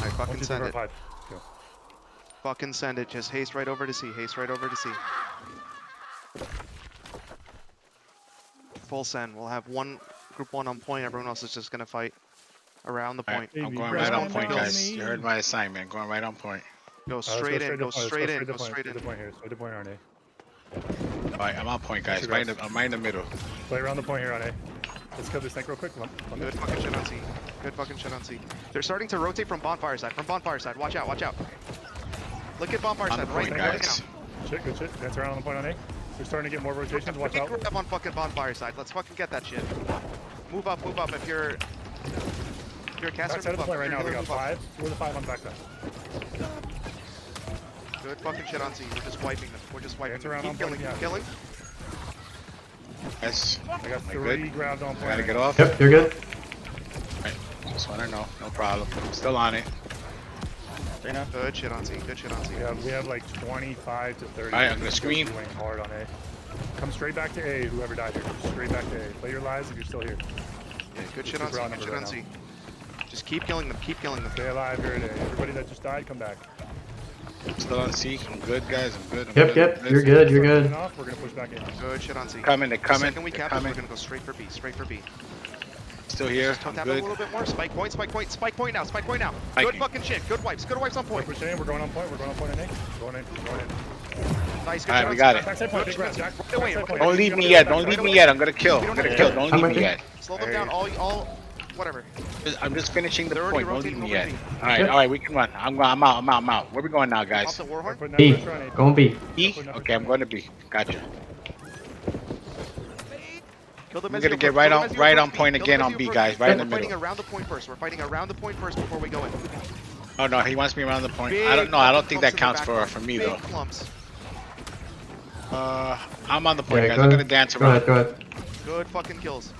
Alright, fucking send it. 5. Go. Fucking send it. Just haste right over to C. Haste right over to C. Full send. We'll have group 1 on point. Everyone else is just gonna fight around the point. I'm going right on point, guys. You heard my assignment. Going right on point. Go straight in. Go straight in. Go Straight straight in. to point here. Straight to point here on A. Alright, I'm on point, guys. I'm right in the middle. Play around the point here on A. Let's kill this tank real quick. Good fucking shit on C. Good fucking shit on C. They're starting to rotate from bonfire side. From bonfire side. Watch out. Watch out. Look at bonfire On side. the Right point, there. guys. Shit, good shit. Dance around on the point on A. We're starting to get more rotations. Watch out. Grab on fucking bonfire side. Let's fucking get that shit. Move up. Move up. If you're a caster, Backside of move the up. point right now. We got Move up. 5. We're the 5 on the backside. Good fucking shit on C. We're just wiping them. We're just wiping them. Keep killing. Keep killing. Yes. I got 3 grabbed on point. Gotta get off. Yep, you're good. Right. Just wanna know. No problem. I'm still on it. Good shit on C. Good shit on C. We have like 25 to 30. Alright, I'm gonna scream. Going hard on A. Come straight back to A, whoever died here. Straight back to A. Play your lives if you're still here. Yeah, good shit on C. Good shit on C. Just keep killing them. Keep killing them. Stay alive here at A. Everybody that just died, come back. Still on C. I'm good, guys. I'm good. Yep, yep, you're good, you're good. We're gonna push back in. Good shit on C. Coming, they're coming. Second we They're capture, we're coming. gonna go straight for B. Straight for B. Still here. Just I'm tap it a good. little bit more. Spike point. Spike point. Spike point now. Spike point now. Spiking. Good fucking shit. Good wipes. Good wipes on point. We're pushing. We're going on point. We're going on point on A. Going in. Going in. Nice. Good Alright, shit we on got C. it. Backside point. Big grab. Jack. Right away, Backside point. Don't leave me yet. Don't leave me yet. I'm gonna kill. I'm gonna kill. Don't leave me yet. Slow them down. All. Whatever. I'm just finishing the They're already point. Don't leave me yet. rotating Alright, Yep. alright, we can run. I'm out. Where we going now, Off guys? the warhorn. Putting that B. pressure on A. Go on B. B? Okay, I'm going to B. Gotcha. Kill them I'm as gonna you get approach. right Kill them as on you point approach B. again Kill them on as B, you guys. approach Right in the We're fighting middle. around the point first. We're fighting around the point first before we go in. Oh no, he wants me around the point. Big I don't know. I don't fucking think that clumps counts in the for back. me Big though. clumps. I'm on the point, Yeah, guys. go I'm ahead. gonna dance Go around. ahead, go ahead. Good fucking kills.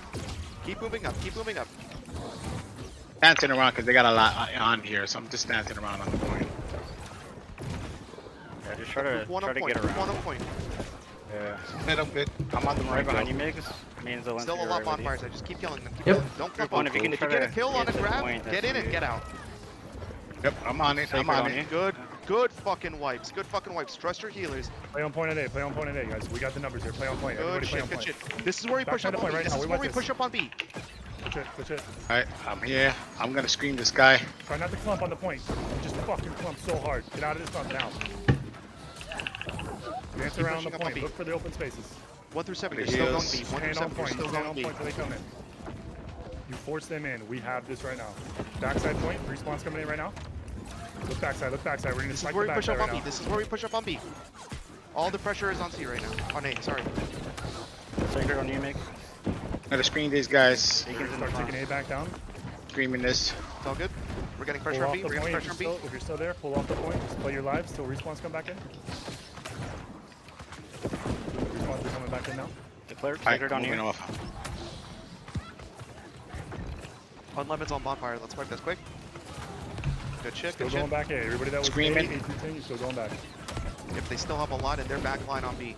Keep moving up. Keep moving up. Dancing around because they got a lot on here, so I'm just dancing around on the point. Yeah, just try to One on get point. around. One on point. Yeah. Good, I'm good. I'm on the Right right behind go. you, Migs. Means the Still a lot bonfires. I just keep killing them. Keep Yep. killing them. Don't flip One, on. if you can If you try get a to kill on a get to the grab, point, get that's in and good. get out. Yep, I'm on it. I'm Sacred on on it. you. Good fucking wipes. Good fucking wipes. Trust your healers. Play on point on A. Play on point on A, guys. We got the numbers here. Play on point. Good Everybody play shit. on Good point. shit. This is where we push Backside up the on point B. right This now. is We where want we this. push up on B. Push it. Push it. Alright, I'm here. I'm gonna scream this guy. Try not to clump on the point. Just fucking clump so hard. Get out of this clump now. Dance Keep around the pushing up on point. B. Look for the open spaces. 1 through 7. The You're still going heals. B. 1 through Stand on 7. You're point. still Stand going on B. point till they come in. You force them in. We have this right now. Backside point. Respawn's coming in right now. Look backside. Look backside. We're gonna This is spike where the we push backside up on right B. now. This is where we push up on B. All the pressure is on C right now. On A. Sorry. Sacred on you, Migs. I'm gonna screen these guys. We're gonna start taking A back down. Screaming this. It's all good. We're getting Pull pressure on off B. the We're getting point. pressure on B. If you're still there, pull off the point. Just play your lives till respawns come back in. Respawns are coming back in now. Declare Alright, sacred on moving you. off. Unlemon's on bonfire. Let's wipe this quick. Good shit. Still Good going shit. back A. Everybody that was Screaming. A, 8 through 10, you're still going back. If they still have a lot in their back line on B,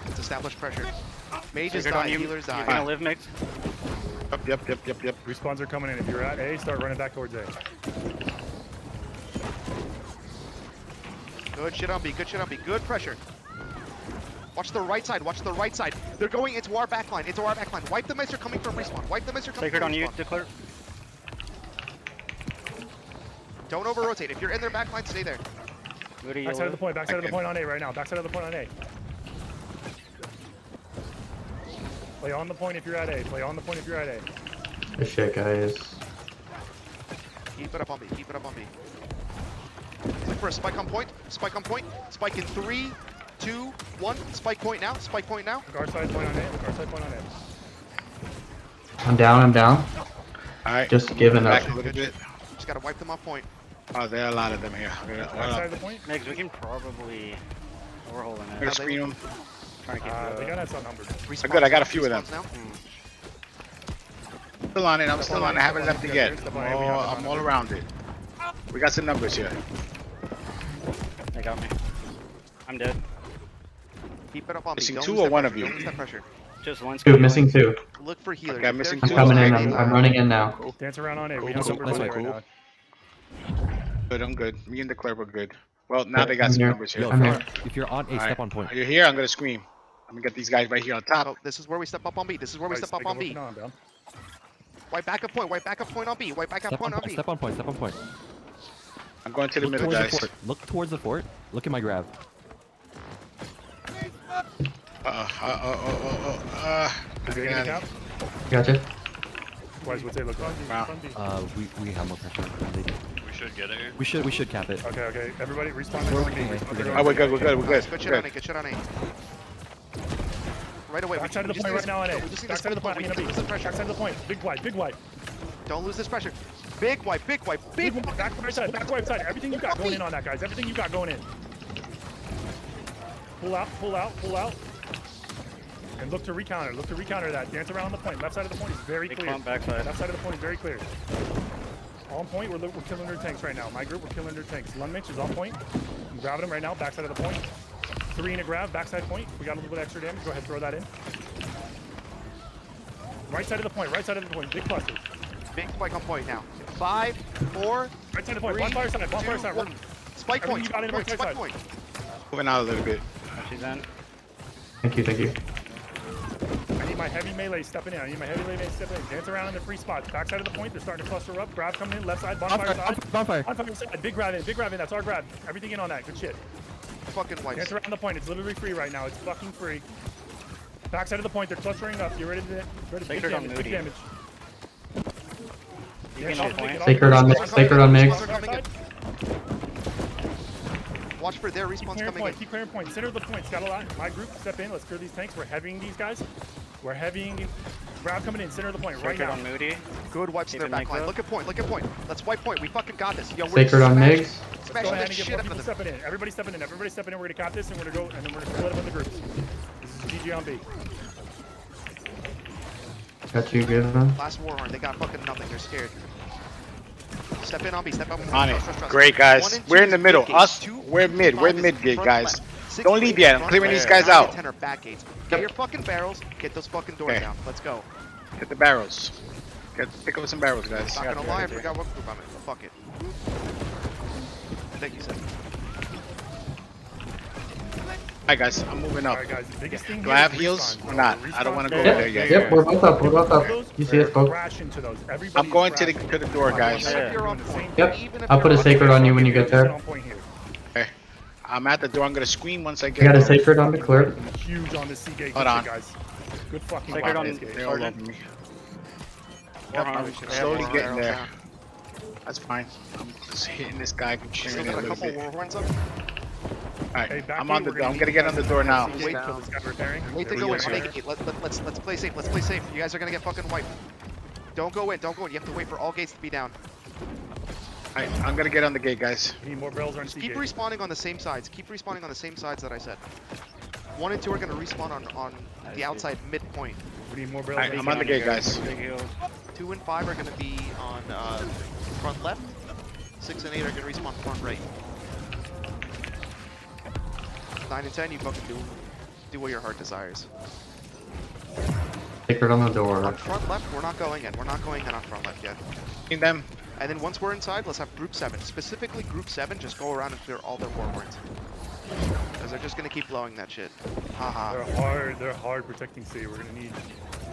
let's establish pressure. Mages Sacred on die. you. Healers You're die. gonna live, Migs. Yep. Respawns are coming in. If you're at A, start running back towards A. Good shit on B. Good shit on B. Good pressure. Watch the right side. Watch the right side. They're going into our back line. Into our back line. Wipe them as you're coming from respawn. Wipe them as you're coming Sacred from on you, respawn. Declare. Don't over rotate. If you're in their back line, stay there. Moody, Backside of the live. point. Backside of the point on A right now. Backside of the point on A. Play on the point if you're at A. Play on the point if you're at A. Good shit, guys. Keep it up on B. Keep it up on B. Look for a spike on point. Spike on point. Spike in 3, 2, 1. Spike point now. Spike point now. Look our side point on A. Look our side point on A. I'm down. Alright. Just giving up. Back a little bit. Just gotta wipe them off point. Oh, there are a lot of them here. Backside of the point. Migs, we can probably. We're holding I'm it. gonna screen them. Trying to get They got us outnumbered. Respawns good, I got a now, few of them. respawns now. Still on it. I'm still on it. I haven't left it yet. Step on A, we have I'm all around it. We got some numbers here. They got me. I'm dead. Keep it up on B. Missing Don't 2 lose or that 1 of pressure. you? Don't lose that pressure. Just one. Two, missing 2. Look for healers. Okay, I'm If they're missing I'm two. coming in. Okay. I'm running in now. Dance around on A. We have Cool, numbers on A cool. right now. Good, I'm good. Me and the Claire were good. Well, now they got I'm some here. numbers here. Yo, I'm if here. you're on A, All step right. on point. You're here. I'm gonna scream. I'm gonna get these guys right here on top. Oh, this is where we step up on B. This is where we Guys, step up take a on look B. now, I'm down. White backup point. White backup point on B. White backup Step on point on point. B. Step on point. Step on point. I'm going to the Look middle, towards the guys. fort. Look towards the fort. Look at my grab. Is it gonna count? Gotcha. Guys, what's it look like? Wow. We have more pressure. They do. We should get it here. We should cap it. Okay, okay. Everybody respawn their We're own okay. gate. Respawn their We're own Oh, we're gate. good. We're good. We're Nice. good. Good shit on Good. A. Good shit on A. Right away. Backside of the just point need right now on A. we just need to Backside of the point. We I'm can't gonna lose be. the pressure. Backside of the point. Big wide. Big wide. Don't lose this pressure. Big white. Big white. Big Big wide. Back right side. Back right side. Everything you got going in on that, guys. Everything you got going in. Pull out. Pull out. Pull out. And look to recounter. Look to recounter that. Dance around the point. Left side of the point is very Big clear. pump backside. Left side of the point is very clear. On point, we're killing their tanks right now. My group, we're killing their tanks. Lunmich is on point. I'm grabbing him right now, backside of the point. 3 in a grab, backside point. We got a little bit extra damage. Go ahead, throw that in. Right side of the point, right side of the point. Big cluster. Big spike on point now. 5, 4, Right side of the point. 3, Bonfire side, bonfire 2, side. 1. Spike Everything point. you got in Point, right spike side. point. Moving out a little bit. She's in. Thank you, thank you. I need my heavy melee stepping in. I need my heavy melee stepping in. Dance around in the free spots. Backside of the point, they're starting to cluster up. Grab coming in, left side, bonfire side. Bonfire. Bonfire side, big grab in, big grab in. That's our grab. Everything in on that. Good shit. Fucking white. Dance around the point. It's literally free right now. It's fucking free. Backside of the point, they're clustering up. You ready to big Sacred on damage, big Moody. damage. You can on point. Sacred on Migs. Sacred on Migs. Coming in. Watch for their respawns Clearing coming point, in. keep clearing point. Center of the point. Got a lot. My group, step in. Let's clear these tanks. We're heavying these guys. We're heavying. Grab coming in. Center of the point right Sacred now. on Moody. Good wipes to Keep their it back like line. that. Look at point. Look at point. Let's wipe point. We fucking got this. Yo, we're Sacred on smashing- Migs. Go Smashing ahead the and get shit more out people of them. stepping in. Everybody stepping in. Everybody stepping in. We're gonna cap this and we're gonna go and then we're gonna split up into groups. This is GG on B. Got you good, man. Last Warhorn. They got fucking nothing. They're scared. Step in on B. Step up On it. Trust. Great, guys. 1 and 2 We're in the is middle. mid gates. Us, 2, we're mid. 5 We're is mid gate, front guys. left. 6 Don't to leave 8 yet. I'm front clearing left. these guys 9 to out. 10 are back gates. Get your fucking barrels. Get those fucking doors Okay. down. Let's go. Get the barrels. Pick up some barrels, guys. Not got gonna you, I lie, I got you. forgot what group I'm in. Fuck it. Thank you, Seth. Alright, guys. I'm moving up. Alright guys, the biggest thing Do here I have is heals respawn. or not? I don't Respawn. want to go Yeah. there yet. Yep, we're both up. We're both up. You see us both. Crash into those. Everybody I'm going to crashing. the door, guys. Even Yeah. if you're on Doing the same point. Yep. Even if I'll you're put a on sacred on you when you Get get there. on point here. Okay. I'm at the door. I'm gonna scream once I I get got a there. sacred on the clear. Huge on the C gate. Hold Good on. shit, guys. Good fucking Sacred on on- this gate. They're all over me. Yep, Warhorn. I'm Shit, slowly Warhorn getting arrows there. down. That's fine. I'm just hitting this guy, Still clearing it got a a little couple bit. Warhorns up. Alright, Hey, back I'm gate, on the we're door. I'm need gonna you get guys on the to door wait now. till this guy's repairing. Wait to we go go, in. sir. Make it. Let's play safe. Let's play safe. You guys are gonna get fucking wiped. Don't go in. Don't go in. You have to wait for all gates to be down. Alright, I'm gonna get on the gate, guys. We need more barrels on Just C keep gate. respawning on the same sides. Keep respawning on the same sides that I said. 1 and 2 are gonna respawn on I the see. outside midpoint. We need more barrels Alright, on I'm C on the gate. gate, guys. Big heals. 2 and 5 are gonna be on front left. 6 and 8 are gonna respawn front right. 9 and 10, you fucking do what your heart desires. Sacred on the door. On front left, we're not going in. We're not going in on front left yet. Seeing them. And then once we're inside, let's have group 7. Specifically group 7, just go around and clear all their warhorns. Because they're just gonna keep blowing that shit. Haha. They're hard protecting C. We're gonna need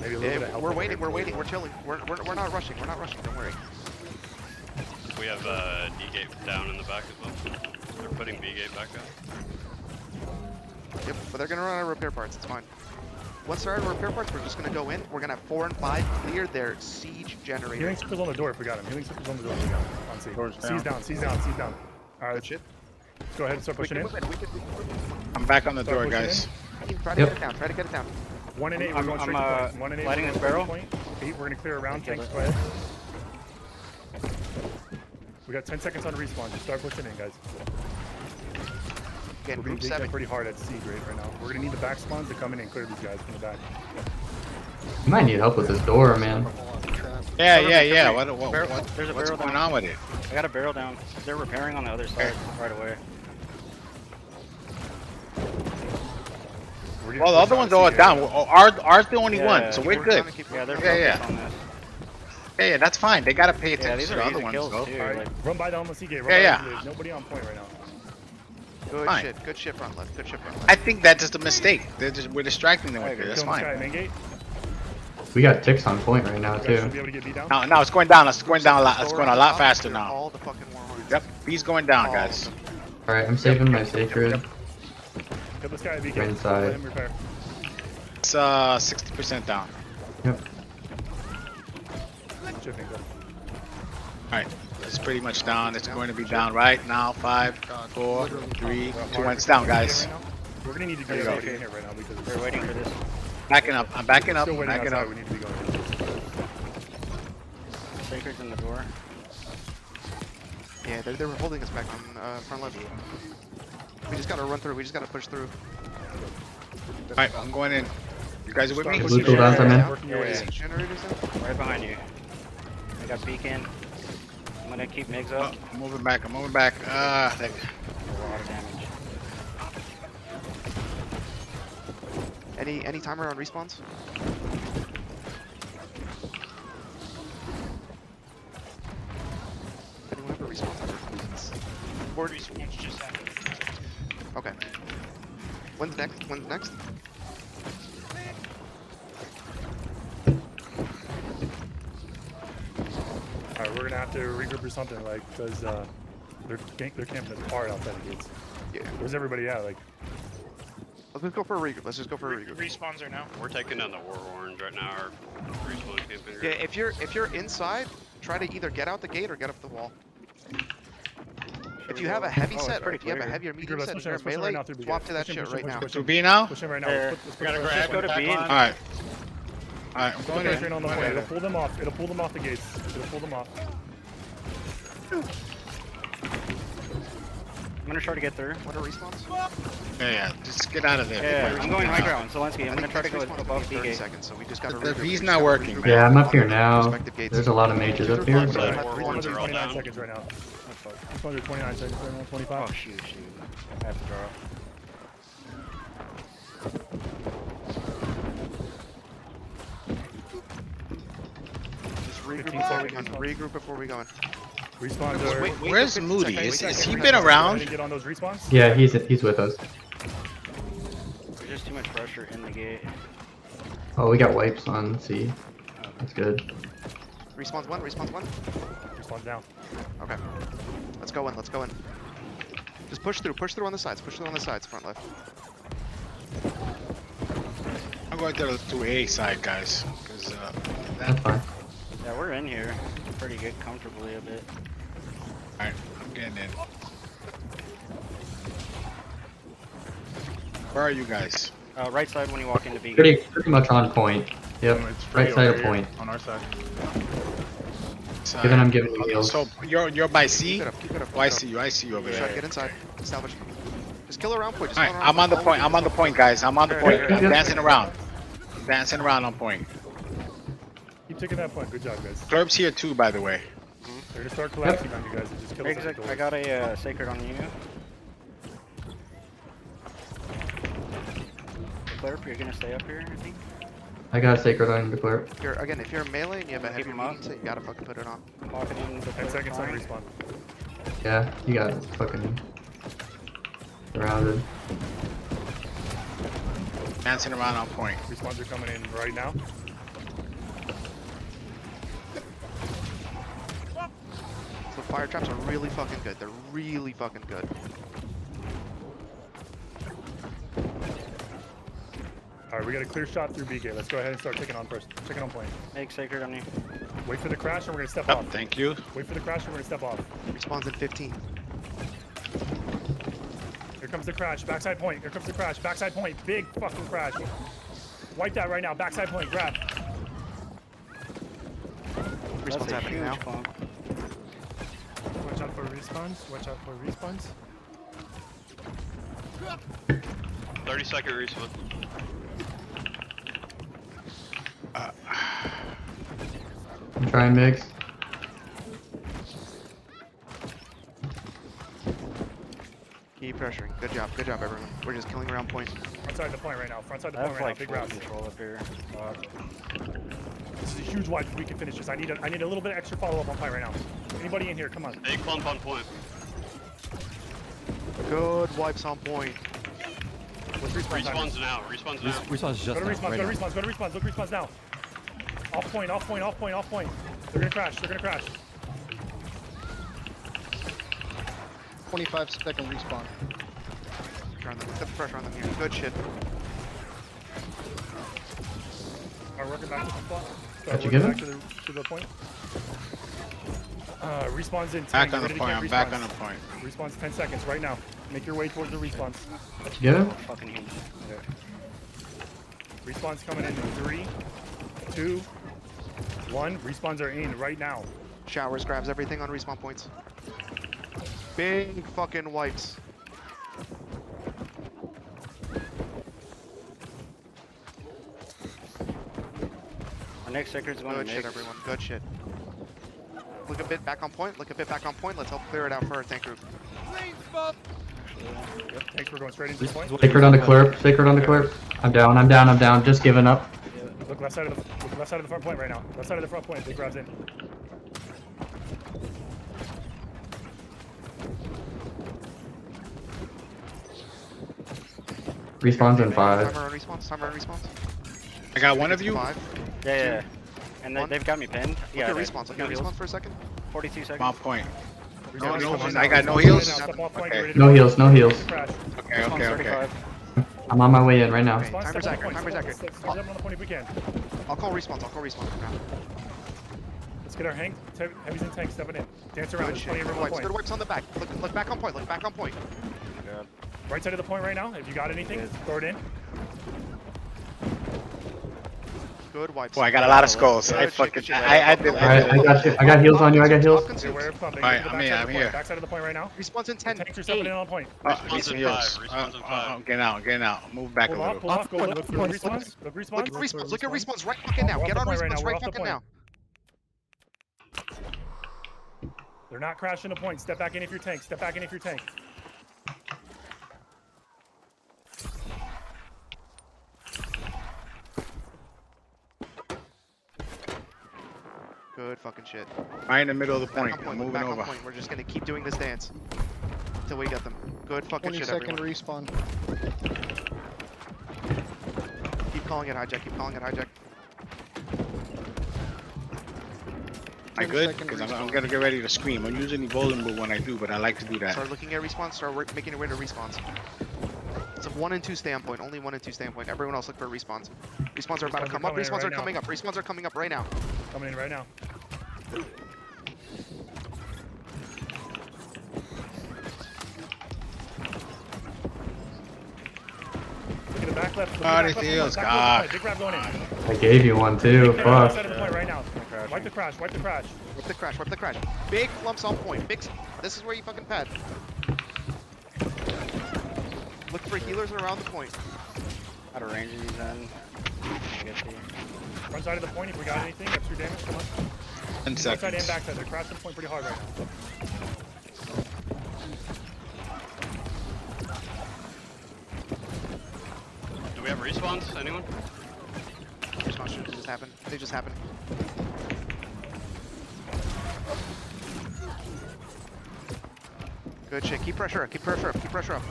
maybe a little bit of help. We're over waiting, here. we're waiting, we're chilling. We're not rushing, don't worry. We have D gate down in the back as well. They're putting B gate back up. Yep, but they're gonna run out of repair parts, it's fine. Once they're out of repair parts, we're just gonna go in. We're gonna have 4 and 5 clear their siege generator. Healing circles on the door if we got him. Healing circles on the door if we got him. On C. Door's C's down, C's down, C's down. Alright, Good shit. let's go ahead and start pushing in. I'm back on the Start door, pushing guys. Try to Yep. get it down, try to get it down. 1 and 8, we're I'm- going straight I'm, to point. 1 and 8, lighting we're this going barrel. straight to point. 8, we're gonna clear around Okay, tanks. but- Go ahead. We got 10 seconds on respawn. Just start pushing in, guys. Again, We're being group beat 7. pretty hard at C grade right now. We're gonna need the back spawns to come in and clear these guys from the back. You might need help with this door, man. Yeah. There's a What's barrel going down. on with it? I got a barrel down. They're repairing on the other side right away. We're getting Well, the pushed other out ones of are C down. grade. Ours the only Yeah, one, so we're We're good. trying to keep Yeah, they're working. Yeah, focused on this. Yeah, that's fine. They gotta pay Yeah, attention these to the are other easy ones, kills though. too. All right, Like, run by the almost gate. Run Yeah, by the yeah. There's nobody on point right now. Good Fine. shit front left, good shit front I left. think that's just a mistake. We're distracting them I with it. agree. That's Kill this guy fine. at main gate. We got ticks on point right now You guys too. should be able to get beat down. No, it's going down. It's going down a lot. It's Lower going a on the lot top, faster clear now. All the fucking warhorns. Yep, he's going down, All guys. of them. All right, I'm saving my sacred. Kill this guy at We're BK. inside. Let him repair. It's 60% down. Yep. Chipping, go. Alright, it's pretty much down. It's going to be down right now. 5, 4, 3, 2, 1. It's down, guys. We're gonna need to There get you go. everybody in here right now because we're waiting for this. Backing up. I'm backing up. still waiting Backing outside. up. We need to be going in. Sacred's in the door. Yeah, they were holding us back on front left. We just gotta run through. We just gotta push through. Alright, I'm going in. You guys are with me? Start Blue pushing cooldowns, your I'm in. way, working your way Yeah, in. Generators in? Right behind you. I got beacon. I'm gonna keep MIGs Oh, up. I'm moving back. I'm moving back. A lot of damage. Any timer on respawns? Anyone have a respawn timer? Board response just happened. Okay. When's next? When's next? All right, we're gonna have to regroup or something, like, because they're camping us hard outside the gates. Yeah. Where's everybody at? Like, Let's go for a regroup. Let's just go for a regroup. Respawns are now. We're taking down the warhorns right now. Our respawn camping. Yeah, if you're inside, try to either get out the gate or get up the wall. If you have a heavy Oh, it's set or pretty if you have a clear. heavy or medium let's set push and in, you're let's push in right melee, now through swap BK. to that Push in, shit push in, right push in, now. push To in. B now? Push in right now. There. Let's Gotta push grab in. Go to B and Alright. Alright, I'm Put going the in. pressure in on the point. It'll pull them off. It'll pull them off the gates. It'll pull them off. I'm gonna try to get through. What are respawns? Yeah, just get out of there. Yeah, I'm going high ground. Zelensky, I I'm gonna think try to next go respawn's above in B 30 gate. seconds, so we just gotta The regroup. V's We not just gotta working, regroup. man. Yeah, I'm up here now. Respective gates. There's a lot of mages up here. But- Respawn's Warhorns under are all 29 down. seconds right now. Oh, fuck. Respawn's under 29 seconds right now. 25. Oh, shoot. I have to draw. Just regroup 15 before we seconds. go. Regroup before we go in. Respawns are. Wait, Where's 50 Moody? seconds, Is wait, he wait, been wait. around? Get on those respawns. Yeah, he's with us. There's just too much pressure in the gate. Oh, we got wipes on C. That's good. Respawns one. Respawns one. Respawns down. Okay. Let's go in. Let's go in. Just push through. Push through on the sides. Push through on the sides. Front left. I'm going to A side, guys. Because That's fine. Yeah, we're in here. Pretty good, comfortably a bit. Alright, I'm getting in. Where are you guys? Right side when you walk into B Pretty gate. much on point. Yep. Right side of point. On our side. Side. Given I'm giving you heals. So you're by C? Keep it up. Keep it up. Oh, I keep it up. see you. I see you over Try to there. get inside. Establish. Just kill around point. Just Alright, kill around I'm on the All point. we I'm do on the is point, guys. I'm on the point. Okay, I'm okay. dancing around. Dancing around on point. Keep taking that point. Good job, guys. Clurb's here too, by the way. They're gonna start collapsing on you guys and just kill us. Migs, I got a sacred on you. Clerp, you're gonna stay up here, I think. I got a sacred on the clerk. If you're, again, if you're melee and you have a Keep heavy him up. medium set, you gotta fucking put it on. Walking in the 10 clerp seconds on line. respawn. Yeah, you got fucking surrounded. Dancing around on point. Respawns are coming in right now. So fire traps are really fucking good. They're really fucking good. All right, we got a clear shot through B gate. Let's go ahead and start taking on first. Taking on point. Make sacred on you. Wait for the crash and we're gonna step Yep, off. thank you. Wait for the crash and we're gonna step off. Respawns in 15. Here comes the crash. Backside point. Here comes the crash. Backside point. Big fucking crash. Wipe that right now. Backside point. Grab. Respawn's That's a happening huge now. clump. Watch out for respawns. Watch out for respawns. 30-second respawn. I'm trying mix. Keep pressuring. Good job. Good job, everyone. We're just killing around point. Frontside the point right now. Frontside the I point have right now. like Big full round. control up here. Fuck. This is a huge wipe if we can finish this. I need a little bit of extra follow-up on fight right now. Anybody in here, come on. Big clump on point. Good wipes on point. What's respawn time? Respawns now. Respawns now. Respawn's just Go to now, respawns, right go now. to respawns, go to respawns, look respawns now. Off point, off point, off point, off point. They're gonna crash, they're gonna crash. 25-second respawn. Put the pressure on them here. Good shit. Alright, working back to the spot. Got you Working good? back to the point. Respawns in 10. Back Get on the ready to point. get I'm back respawns. on the point. Respawns 10 seconds right now. Make your way towards the respawns. Did you get him? Fucking huge. Respawns coming in 3, 2, 1. Respawns are in right now. Showers grabs everything on respawn points. Big fucking wipes. Our next sector's going to Good shit, mix. everyone. Good shit. Look a bit back on point. Look a bit back on point. Let's help clear it out for our tank group. Yep, thanks for going straight into the point. Sacred on the clip. Sacred on the clip. I'm down. I'm down. I'm down. Just giving up. Look left side of the front point right now. Left side of the front point. Big grabs in. Respawns in 5. Timer on response. Timer on response. I got one of you. 5. Yeah. And One. they've got me pinned. Yeah, Look at response. Look at response for a second. 42 seconds. I'm on point. No, Respawns no, coming I now. got no Respawns heals? coming now. Step off point, Okay. get ready to No go. heals. No heals. Crash. Okay, okay, okay. 35. I'm on my way in right now. Respawns, Timer's step on the accurate, point, timer's step on- accurate. step on the point if we can. I'll call response. I'll call response now. Let's get our heavies and tanks stepping in. Dance around. Good There's shit. plenty of Good room on wipes. Good point. wipes on the back. Look back on point. Look back on point. Right side of the point right now. If you got anything, throw it in. Good wipes. Boy, I got a lot of skulls. Good I shit, fucking, good shit. I did. Alright, I got you. I got heals on you. I got heals. Stay aware of pumping. Alright, Get to the I'm here, backside of I'm the here. point. Backside of the point right now. Response in 10. Tanks are stepping in on point. Need Respawns some in heals. 5. Respawns in 5. I'm getting out, getting out. Move back a Pull off, little. pull off. Go look for respawns. Look Look respawns. at response. Look at response right fucking now. We're off Get the on point right response now, we're right off the fucking now. They're not crashing the point. Step back in if you're tank. Step back in if you're tank. Good fucking shit. Right in the middle of the Back point. on I'm point. moving Back on over. point. We're just gonna keep doing this dance until we get them. Good fucking shit, 20-second everyone. respawn. Keep calling it hijack. Keep calling it hijack. I good? 10-second Because I'm respawn. gonna get ready to scream. I'm usually vulnerable when I do, but I like to do that. Start looking at response. Start making your way to respawns. It's a 1 and 2 stay on point. Only 1 and 2 stay on point. Everyone else look for respawns. Respawns are about to Respawns come are up. coming in Respawns are right coming now. up. Respawns are coming up right now. Coming in right now. Look at the back left. Look Oh, at the this back heals, left. God. Big grab going in. I gave you one too. Get Fuck. outside of the point right now. Wipe the crash. Wipe the crash. Wipe the crash. Wipe the crash. Big lumps on point. Big. This is where you fucking pad. Look for healers around the point. Out of range of these then. I get you. Front side of the point if we got anything. Extra damage. Come on. 10 Front side and seconds. back side. They're crashing the point pretty hard right now. Do we have respawns? Anyone? Response should just happen. They just happen. Good shit. Keep pressure up. Keep pressure up. Keep pressure up.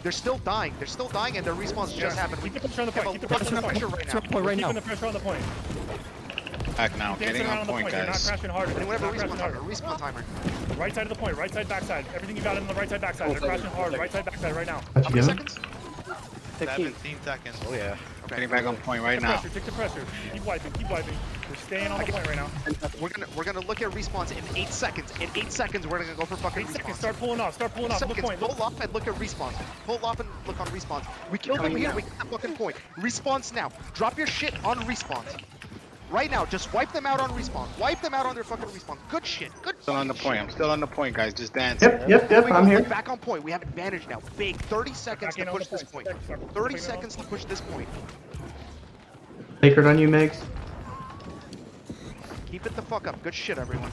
They're still dying. They're still dying, and their respawns just happened. Keep the pressure on the have point. a Keep the lot pressure on of the point. pressure right now. Point right now. Keeping the pressure on the point. Back now. Dancing Getting around on point, You're not guys. crashing harder. And whatever You're not respawn crashing timer. harder. Respawn timer. Right side of the point. Right side, back side. Everything you got in the right side, back side. They're crashing hard. Right side, back side right now. Got How you many good? seconds? 17 seconds. Oh yeah. Okay. Getting back on point right Take the now. pressure. Take the pressure. Keep wiping. Keep wiping. We're staying on the point right now. We're gonna look at respawns in 8 seconds. In 8 seconds, we're gonna go for fucking 8 seconds. respawns. Start pulling off. Start pulling off. Look Seconds. point. Pull off and look at respawns. Pull off and look on respawns. We killed them here. We got that fucking point. Respawns now. Drop your shit on respawns. Right now, just wipe them out on respawn. Wipe them out on their fucking respawn. Good shit. Good. Still on the fucking point. shit. I'm still on the point, guys. Just dancing. Yep. I'm here. Back on point. We have advantage now. Big. 30 seconds Back to in on push the this point. point. Start 30 putting it on. seconds to push this point. Sacred on you, Migs. Keep it the fuck up. Good shit, everyone.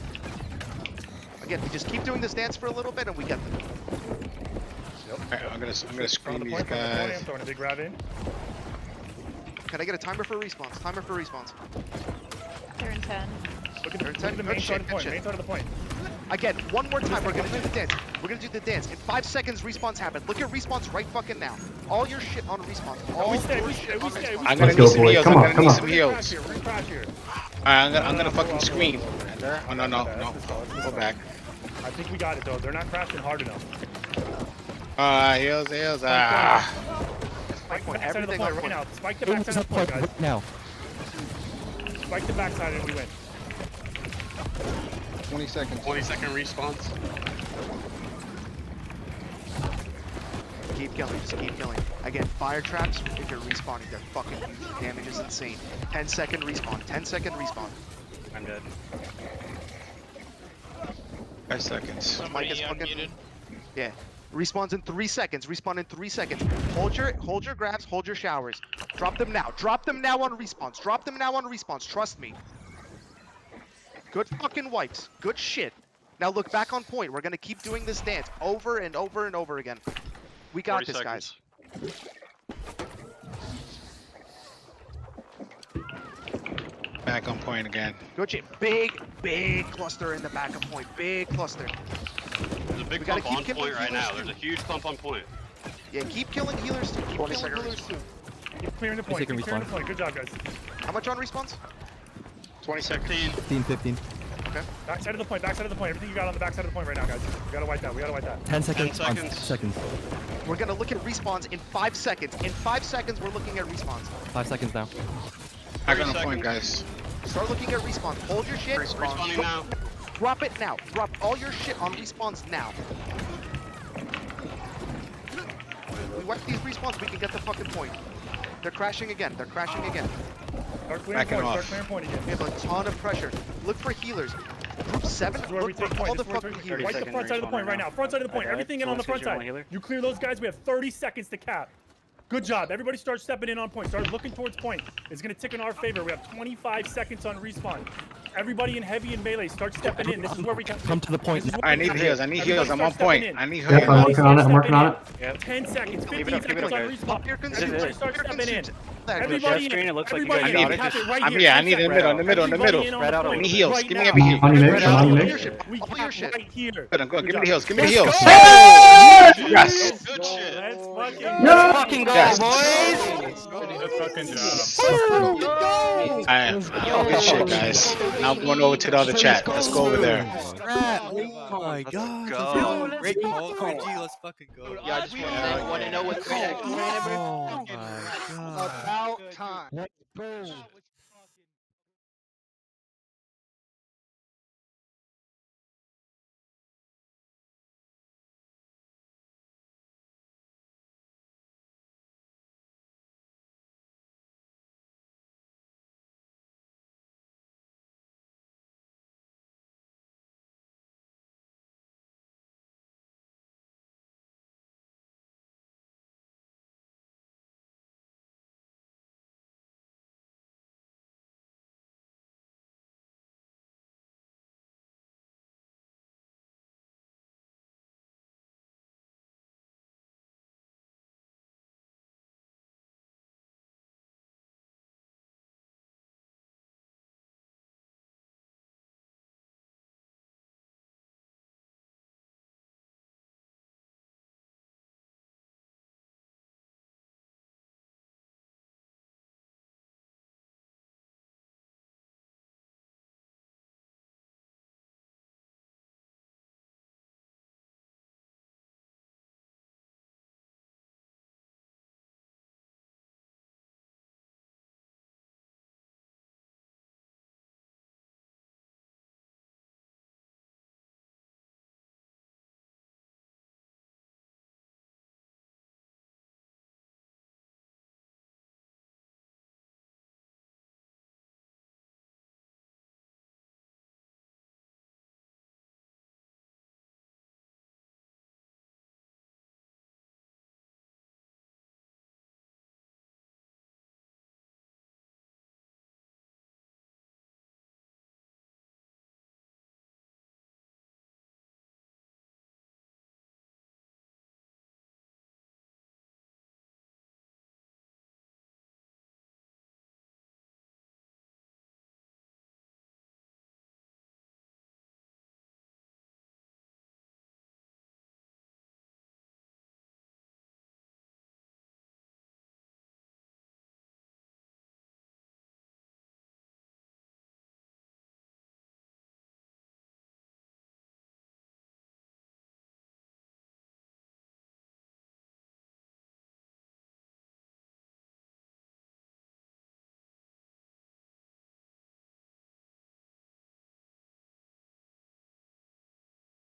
Again, we just keep doing this dance for a little bit and we get them. Alright, I'm gonna From screen the these point. From the point. I'm guys. throwing a big grab in. Can I get a timer for respawns? Timer for respawns. They're in 10. Look at They're the, look at the good main shit, side of the good point. shit. Main side of the point. Again, one more time, we're gonna do the dance. We're gonna do the dance. In 5 seconds, respawns happen. Look at respawns right fucking now. All your shit on respawn. All we stay, your we shit stay, on we stay, respawn. we I'm stay. gonna Let's need go, some boys. heals. Come I'm on, gonna come need on. some We're gonna crash heals. here. We're gonna crash here. Alright, I'm No, gonna no, fucking go, scream. go, go, go, go. Oh no no Let's no. just go, let's just Go go. back. I think we got it though. They're not crashing hard enough. Heals. Ah. Spike the point, backside of the everything point on right point. now. Spike the backside of the point, guys. Right now. Spike the backside and we win. 20 seconds. 20-second respawns. Keep killing, just keep killing. Again, fire traps, if you're respawning, they're fucking huge. Damage is insane. 10-second respawn, 10-second respawn. I'm dead. 5 seconds. Mike is fucking... Yeah. Respawns in 3 seconds. Respawn in 3 seconds. Hold your grabs, hold your showers. Drop them now. Drop them now on respawns. Drop them now on respawns. Trust me. Good fucking wipes. Good shit. Now look back on point. We're gonna keep doing this dance over and over and over again. We got 40 this, guys. seconds. Back on point again. Good shit. Big cluster in the back of point. Big cluster. There's a big We gotta pump keep on killing point right now. healers, There's too. a huge pump on point. Yeah, keep killing healers too. Keep killing healers too. Keep clearing the point. Second Keep clearing the respawn. point. Good job, guys. How much on respawns? 20 seconds. 15, 15. Backside of the point. Backside of the point. Everything you got on the backside of the point right now, guys. We gotta wipe that. We gotta wipe that. 10 seconds. 10 on seconds. Seconds. We're gonna look at respawns in 5 seconds. In 5 seconds, we're looking at respawns. 5 seconds now. Back on 30 point, seconds. guys. Start looking at respawns. Hold your shit. Respawning now. Drop it now. Drop all your shit on respawns now. We wipe these respawns, we can get the fucking point. They're crashing again. They're crashing again. Start clearing Backing point. off. Start clearing point again. We have a ton of pressure. Look for healers. Group 7, This is where we look take for all point. the This is where fucking we healers. wipe the front side of the point right now. Front side of the point. I died. Everything in on the front Someone side. healer? You clear those guys. We have 30 seconds to cap. Good job. Everybody start stepping in on point. Start looking towards point. It's going to tick in our favor. We have 25 seconds on respawn. Everybody in heavy and melee, start stepping in. This is where we can Come to the point. This is where I we need can- heals. I need heals. I'm Everybody on start point. stepping in. I need Yep, I'm heals. working on it. I'm working on it. Yep. 10 seconds, 15 Keep it up, keep it seconds up, on guys. respawn. Your Everybody start stepping in. There, good Everybody Share screen, it looks like you everybody guys in. got it. Cap it right I'm here. here. I 10 need it in the seconds. middle, in the middle, in the Everybody middle. in on Spread the out a point little Give me heals. right Give me now. every heal. On your mix. I'm on your All mix. your shit. We All cap your shit. right here. Good, I'm good. Give me the job. heals. Give me the heals. Yes! Yes. Good shit. Let's fucking Yeah. Fucking go, Yes. boys! fucking job. Alright. Good shit, guys. Now I'm going over to the other chat. Let's go over there. Oh my god. Go. Great call, Craig G. Let's fucking go. Yeah, I just want to know what's Oh my god. About time. Let's go.